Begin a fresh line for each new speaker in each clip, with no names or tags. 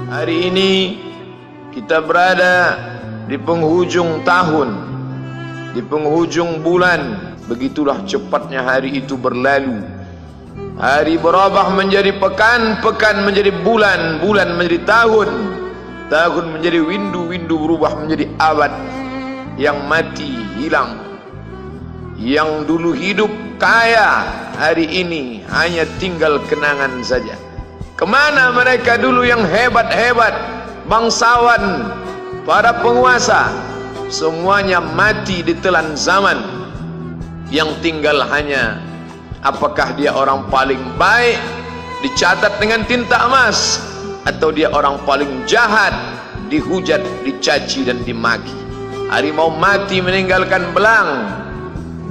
Hari ini kita berada di penghujung tahun, di penghujung bulan. Begitulah cepatnya hari itu berlalu. Hari berubah menjadi pekan, pekan menjadi bulan, bulan menjadi tahun, tahun menjadi windu, windu berubah menjadi abad. Yang mati hilang, yang dulu hidup kaya, hari ini hanya tinggal kenangan saja. Kemana mereka dulu yang hebat-hebat, bangsawan, para penguasa? Semuanya mati ditelan zaman. Yang tinggal hanya apakah dia orang paling baik, dicatat dengan tinta emas, atau dia orang paling jahat, dihujat, dicaci dan dimaki. Harimau mati meninggalkan belang,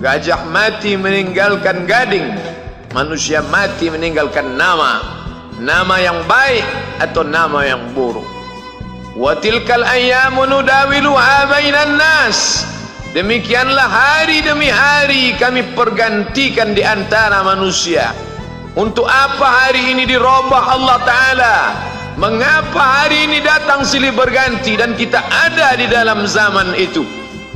gajah mati meninggalkan gading, manusia mati meninggalkan nama. Nama yang baik atau nama yang buruk. Wa tilkal ayyamu nudawiluha bainan nas. Demikianlah hari demi hari kami pergantikan di antara manusia. Untuk apa hari ini dirubah Allah Ta'ala? Mengapa hari ini datang silih berganti dan kita ada di dalam zaman itu?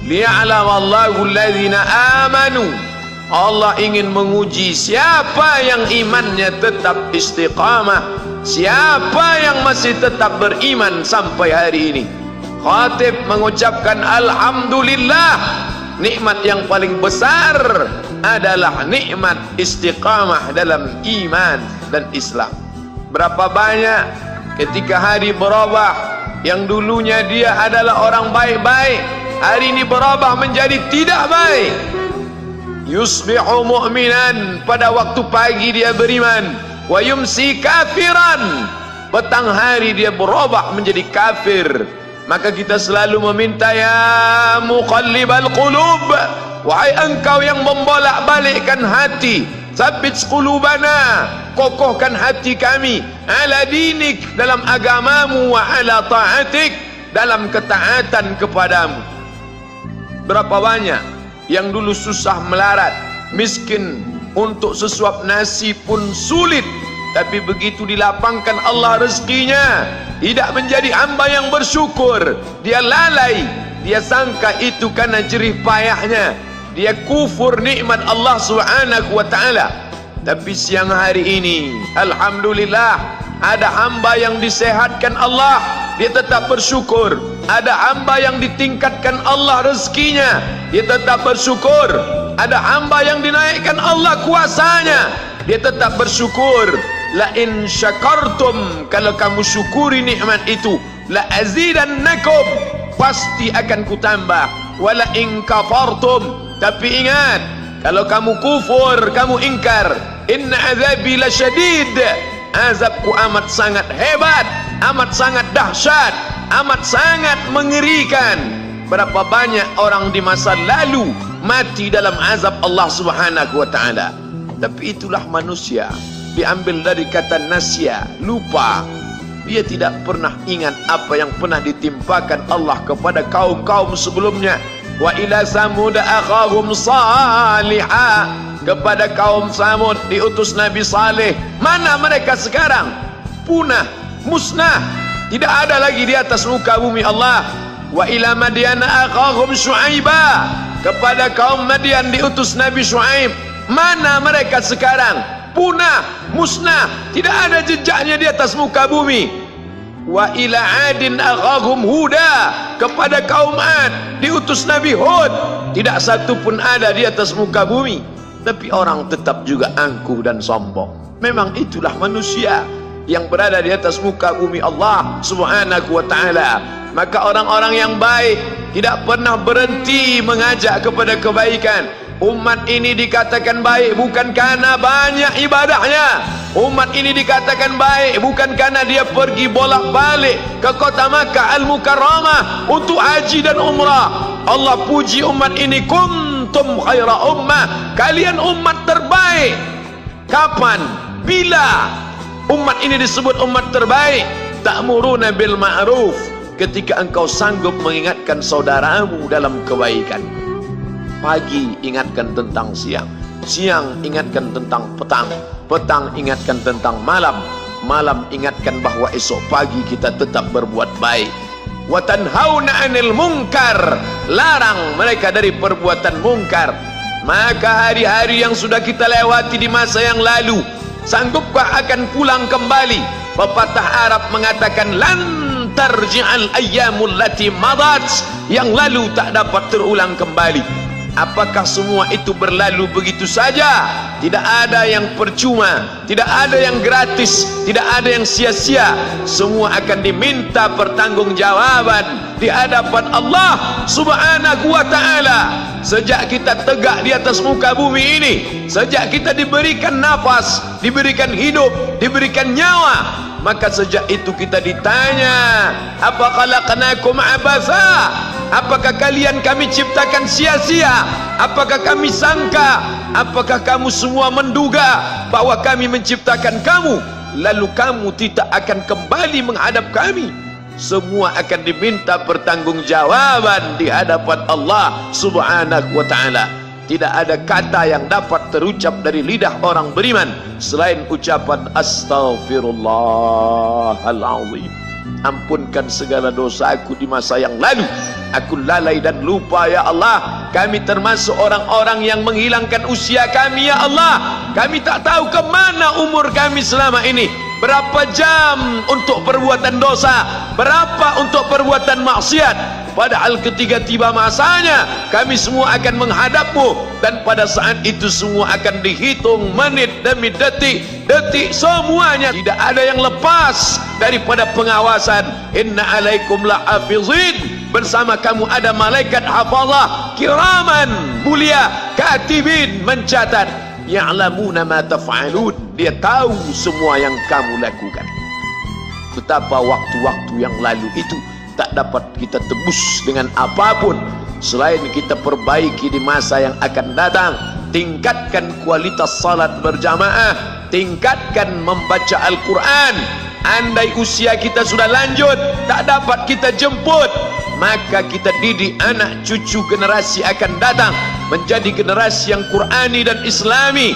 Liya'lamallahu alladhina amanu. Allah ingin menguji siapa yang imannya tetap istiqamah, siapa yang masih tetap beriman sampai hari ini. Khatib mengucapkan alhamdulillah, nikmat yang paling besar adalah nikmat istiqamah dalam iman dan Islam. Berapa banyak ketika hari berubah, yang dulunya dia adalah orang baik-baik, hari ini berubah menjadi tidak baik. Yusbihu mu'minan, pada waktu pagi dia beriman, wa yumsi kafiran, petang hari dia berubah menjadi kafir. Maka kita selalu meminta, ya muqallibal qulub, wahai engkau yang membolak-balikkan hati, tsabbit qulubana, kokohkan hati kami, ala dinik, dalam agamamu, wa ala ta'atik, dalam ketaatan kepadamu. Berapa banyak yang dulu susah melarat, miskin, untuk sesuap nasi pun sulit, tapi begitu dilapangkan Allah rezekinya, tidak menjadi hamba yang bersyukur. Dia lalai, dia sangka itu karena jerih payahnya, dia kufur nikmat Allah Subhanahu wa ta'ala. Tapi siang hari ini alhamdulillah, ada hamba yang disehatkan Allah, dia tetap bersyukur. Ada hamba yang ditingkatkan Allah rezekinya, dia tetap bersyukur. Ada hamba yang dinaikkan Allah kuasanya, dia tetap bersyukur. La in syakartum, kalau kamu syukuri nikmat itu, la azidannakum, pasti akan kutambah. Wala in kafartum, tapi ingat, kalau kamu kufur, kamu ingkar, inna azabi lasyadid, azabku amat sangat hebat, amat sangat dahsyat, amat sangat mengerikan. Berapa banyak orang di masa lalu mati dalam azab Allah Subhanahu wa ta'ala. Tapi itulah manusia, diambil dari kata nasya, lupa. Dia tidak pernah ingat apa yang pernah ditimpakan Allah kepada kaum-kaum sebelumnya. Wa ila samud akhahum salihah, kepada kaum Samud diutus Nabi Saleh. Mana mereka sekarang? Punah, musnah, tidak ada lagi di atas muka bumi Allah. Wa ila Madyana akhahum Syu'aiba, kepada kaum Madian diutus Nabi Syu'aib. Mana mereka sekarang? Punah, musnah, tidak ada jejaknya di atas muka bumi. Wa ila Adin akhahum Huda, kepada kaum Ad diutus Nabi Hud. Tidak satu pun ada di atas muka bumi. Tapi orang tetap juga angkuh dan sombong. Memang itulah manusia yang berada di atas muka bumi Allah Subhanahu wa ta'ala. Maka orang-orang yang baik tidak pernah berhenti mengajak kepada kebaikan. Umat ini dikatakan baik bukan karena banyak ibadahnya. Umat ini dikatakan baik bukan karena dia pergi bolak-balik ke kota Makkah Al-Mukarramah untuk haji dan umrah. Allah puji umat ini, kuntum khaira ummah, kalian umat terbaik. Kapan? Bila umat ini disebut umat terbaik? Ta'muruna bil ma'ruf, ketika engkau sanggup mengingatkan saudaramu dalam kebaikan. Pagi ingatkan tentang siang, siang ingatkan tentang petang, petang ingatkan tentang malam, malam ingatkan bahwa esok pagi kita tetap berbuat baik. Wa tanhauna 'anil munkar, larang mereka dari perbuatan mungkar. Maka hari-hari yang sudah kita lewati di masa yang lalu, sanggupkah akan pulang kembali? Pepatah Arab mengatakan lan tarji'al ayyamul lati madat, yang lalu tak dapat terulang kembali. Apakah semua itu berlalu begitu saja? Tidak ada yang percuma, tidak ada yang gratis, tidak ada yang sia-sia. Semua akan diminta pertanggungjawaban di hadapan Allah Subhanahu wa ta'ala. Sejak kita tegak di atas muka bumi ini, sejak kita diberikan nafas, diberikan hidup, diberikan nyawa, maka sejak itu kita ditanya, apa khalaqnakum abatha? Apakah kalian kami ciptakan sia-sia? Apakah kami sangka? Apakah kamu semua menduga bahwa kami menciptakan kamu lalu kamu tidak akan kembali menghadap kami? Semua akan diminta pertanggungjawaban di hadapan Allah Subhanahu wa ta'ala. Tidak ada kata yang dapat terucap dari lidah orang beriman selain ucapan astaghfirullahalazim. Ampunkan segala dosaku di masa yang lalu. Aku lalai dan lupa ya Allah. Kami termasuk orang-orang yang menghilangkan usia kami ya Allah. Kami tak tahu ke mana umur kami selama ini. Berapa jam untuk perbuatan dosa, berapa untuk perbuatan maksiat. Padahal ketika tiba masanya, kami semua akan menghadapmu, dan pada saat itu semua akan dihitung menit demi detik, detik semuanya. Tidak ada yang lepas daripada pengawasan. Inna alaikum la'afizin, bersama kamu ada malaikat hafazah kiraman mulia, katibin mencatat, ya'lamuna ma taf'alun, dia tahu semua yang kamu lakukan. Betapa waktu-waktu yang lalu itu tak dapat kita tebus dengan apapun selain kita perbaiki di masa yang akan datang. Tingkatkan kualitas salat berjamaah, tingkatkan membaca Al-Quran. Andai usia kita sudah lanjut, tak dapat kita jemput, maka kita didik anak cucu generasi akan datang menjadi generasi yang Qurani dan Islami.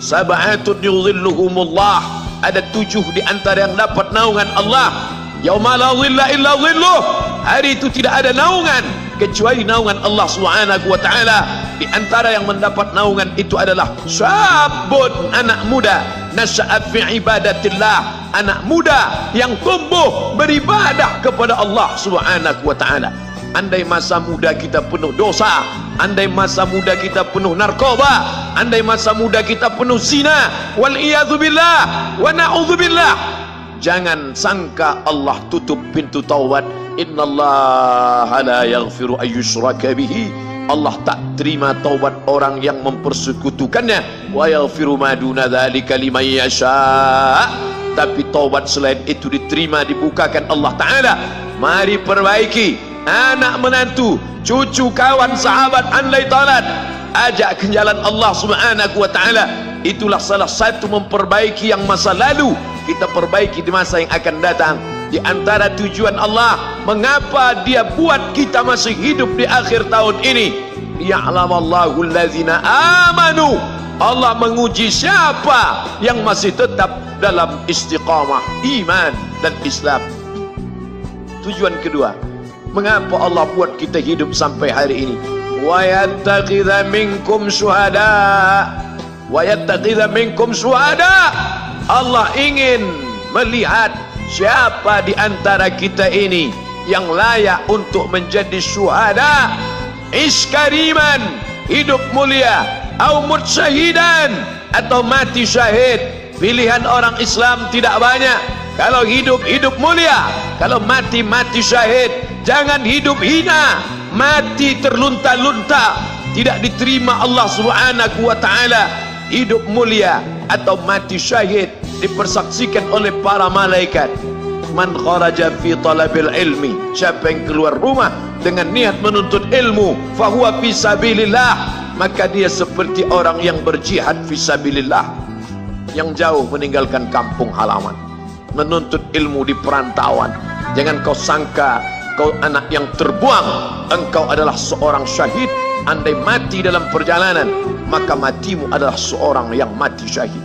Sab'atun yudhilluhumullah, ada 7 di antara yang dapat naungan Allah. Yauma la dhilla illa dhilluh, hari itu tidak ada naungan kecuali naungan Allah Subhanahu wa ta'ala. Di antara yang mendapat naungan itu adalah syabun, anak muda, nasya'a fi ibadatillah, anak muda yang tumbuh beribadah kepada Allah Subhanahu wa ta'ala. Andai masa muda kita penuh dosa, andai masa muda kita penuh narkoba, andai masa muda kita penuh zina, wal iyadzubillah wa na'udzubillah, jangan sangka Allah tutup pintu taubat. Innallaha la yaghfiru ayyushraka bihi, Allah tak terima taubat orang yang mempersekutukannya. Wa yaghfiru ma duna dzalika liman yasha, tapi taubat selain itu diterima, dibukakan Allah Ta'ala. Mari perbaiki anak menantu, cucu, kawan, sahabat, andai talat, ajak ke jalan Allah Subhanahu wa ta'ala. Itulah salah satu memperbaiki yang masa lalu, kita perbaiki di masa yang akan datang. Di antara tujuan Allah mengapa dia buat kita masih hidup di akhir tahun ini, ya'lamallahu allazina amanu, Allah menguji siapa yang masih tetap dalam istiqamah iman dan Islam. Tujuan kedua, mengapa Allah buat kita hidup sampai hari ini? Wa yattakhidha minkum syuhada, wa yattakhidha minkum syuhada, Allah ingin melihat siapa di antara kita ini yang layak untuk menjadi syuhada. Iskariman, hidup mulia, au mutsyahidan, atau mati syahid. Pilihan orang Islam tidak banyak. Kalau hidup, hidup mulia. Kalau mati, mati syahid. Jangan hidup hina, mati terlunta-lunta, tidak diterima Allah Subhanahu wa ta'ala. Hidup mulia atau mati syahid dipersaksikan oleh para malaikat. Man kharaja fi talabil ilmi, siapa yang keluar rumah dengan niat menuntut ilmu, fahuwa fi sabilillah, maka dia seperti orang yang berjihad fi sabilillah, yang jauh meninggalkan kampung halaman, menuntut ilmu di perantauan. Jangan kau sangka kau anak yang terbuang, engkau adalah seorang syahid. Andai mati dalam perjalanan, maka matimu adalah seorang yang mati syahid.